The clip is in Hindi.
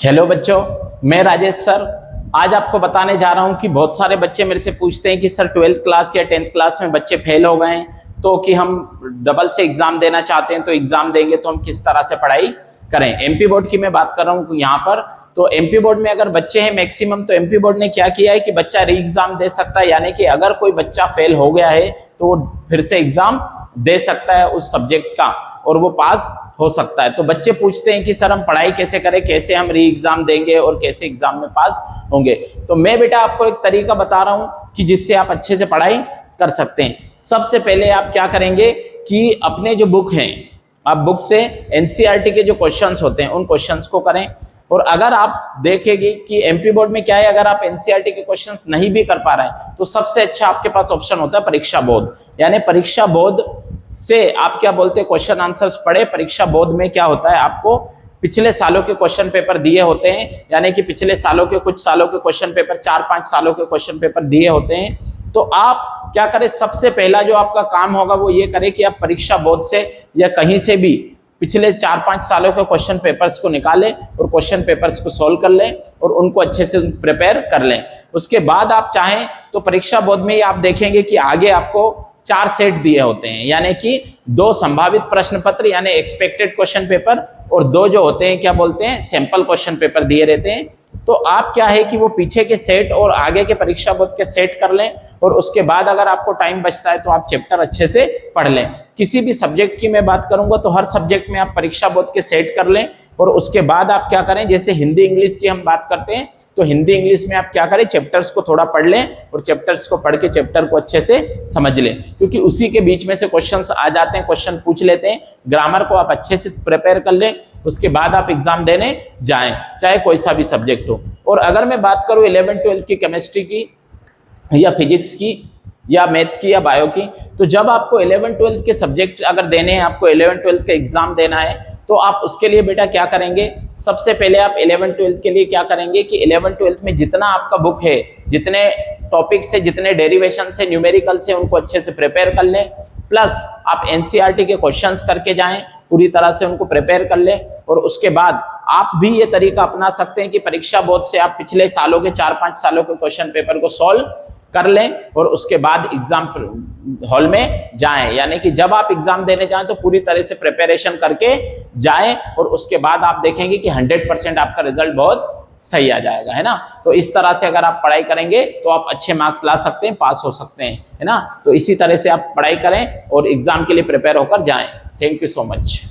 हेलो बच्चों, मैं राजेश सर। आज आपको बताने जा रहा हूं कि बहुत सारे बच्चे मेरे से पूछते हैं कि सर 12th क्लास या 10th क्लास में बच्चे फेल हो गए हैं तो कि हम डबल से एग्जाम देना चाहते हैं, तो एग्जाम देंगे तो हम किस तरह से पढ़ाई करें। एमपी बोर्ड की मैं बात कर रहा हूं यहाँ पर। तो एमपी बोर्ड में अगर बच्चे हैं मैक्सिमम, तो एमपी बोर्ड ने क्या किया है कि बच्चा री एग्जाम दे सकता है, यानी कि अगर कोई बच्चा फेल हो गया है तो वो फिर से एग्जाम दे सकता है उस सब्जेक्ट का और वो पास हो सकता है। तो बच्चे पूछते हैं कि सर हम पढ़ाई कैसे करें, कैसे हम री एग्जाम देंगे और कैसे एग्जाम में पास होंगे। तो मैं बेटा आपको एक तरीका बता रहा हूं कि जिससे आप अच्छे से पढ़ाई कर सकते हैं। सबसे पहले आप क्या करेंगे कि अपने जो बुक हैं, आप बुक से एनसीईआरटी के जो क्वेश्चंस होते हैं उन क्वेश्चंस को करें। और अगर आप देखेंगे कि एमपी बोर्ड में क्या है, अगर आप एनसीईआरटी के क्वेश्चंस नहीं भी कर पा रहे हैं तो सबसे अच्छा आपके पास ऑप्शन होता है परीक्षा बोध। यानी परीक्षा बोध से आप क्या बोलते हैं, क्वेश्चन आंसर्स पढ़े। परीक्षा बोध में क्या होता है, आपको पिछले सालों के क्वेश्चन पेपर दिए होते हैं, यानी कि पिछले सालों के कुछ सालों के क्वेश्चन पेपर, 4-5 सालों के क्वेश्चन पेपर दिए होते हैं। तो आप क्या करें, सबसे पहला जो आपका काम होगा वो ये करें कि आप परीक्षा बोध से या कहीं से भी पिछले 4-5 सालों के क्वेश्चन पेपर्स को निकालें और क्वेश्चन पेपर्स को सोल्व कर लें और उनको अच्छे से प्रिपेयर कर लें। उसके बाद आप चाहें तो परीक्षा बोध में ही आप देखेंगे कि आगे आपको 4 सेट दिए होते हैं, यानी कि 2 संभावित प्रश्न पत्र यानी एक्सपेक्टेड क्वेश्चन पेपर और 2 जो होते हैं क्या बोलते हैं सैंपल क्वेश्चन पेपर दिए रहते हैं। तो आप क्या है कि वो पीछे के सेट और आगे के परीक्षा बोध के सेट कर लें और उसके बाद अगर आपको टाइम बचता है तो आप चैप्टर अच्छे से पढ़ लें। किसी भी सब्जेक्ट की मैं बात करूंगा तो हर सब्जेक्ट में आप परीक्षा बोध के सेट कर लें और उसके बाद आप क्या करें, जैसे हिंदी इंग्लिश की हम बात करते हैं तो हिंदी इंग्लिश में आप क्या करें, चैप्टर्स को थोड़ा पढ़ लें और चैप्टर्स को पढ़ के चैप्टर को अच्छे से समझ लें, क्योंकि उसी के बीच में से क्वेश्चंस आ जाते हैं, क्वेश्चन पूछ लेते हैं। ग्रामर को आप अच्छे से प्रिपेयर कर लें, उसके बाद आप एग्जाम देने जाएं, चाहे कोई सा भी सब्जेक्ट हो। और अगर मैं बात करूं 11th-12th की केमिस्ट्री की या फिजिक्स की या मैथ्स की या बायो की, तो जब आपको 11th-12th के सब्जेक्ट अगर देने हैं, आपको 11th-12th का एग्जाम देना है, तो आप उसके लिए बेटा क्या करेंगे, सबसे पहले आप 11th-12th के लिए क्या करेंगे कि 11th-12th में जितना आपका बुक है, जितने टॉपिक से, जितने डेरिवेशन से, न्यूमेरिकल से, उनको अच्छे से प्रिपेयर कर लें। प्लस आप एनसीईआरटी के क्वेश्चंस करके जाएं, पूरी तरह से उनको प्रिपेयर कर लें। और उसके बाद आप भी ये तरीका अपना सकते हैं कि परीक्षा बोर्ड से आप पिछले सालों के 4-5 सालों के क्वेश्चन पेपर को सॉल्व कर लें और उसके बाद एग्जाम हॉल में जाएं, यानी कि जब आप एग्जाम देने जाएं तो पूरी तरह से प्रिपरेशन करके जाएं और उसके बाद आप देखेंगे कि 100% आपका रिजल्ट बहुत सही आ जाएगा, है ना। तो इस तरह से अगर आप पढ़ाई करेंगे तो आप अच्छे मार्क्स ला सकते हैं, पास हो सकते हैं, है ना। तो इसी तरह से आप पढ़ाई करें और एग्जाम के लिए प्रिपेयर होकर जाएं। Thank you so much.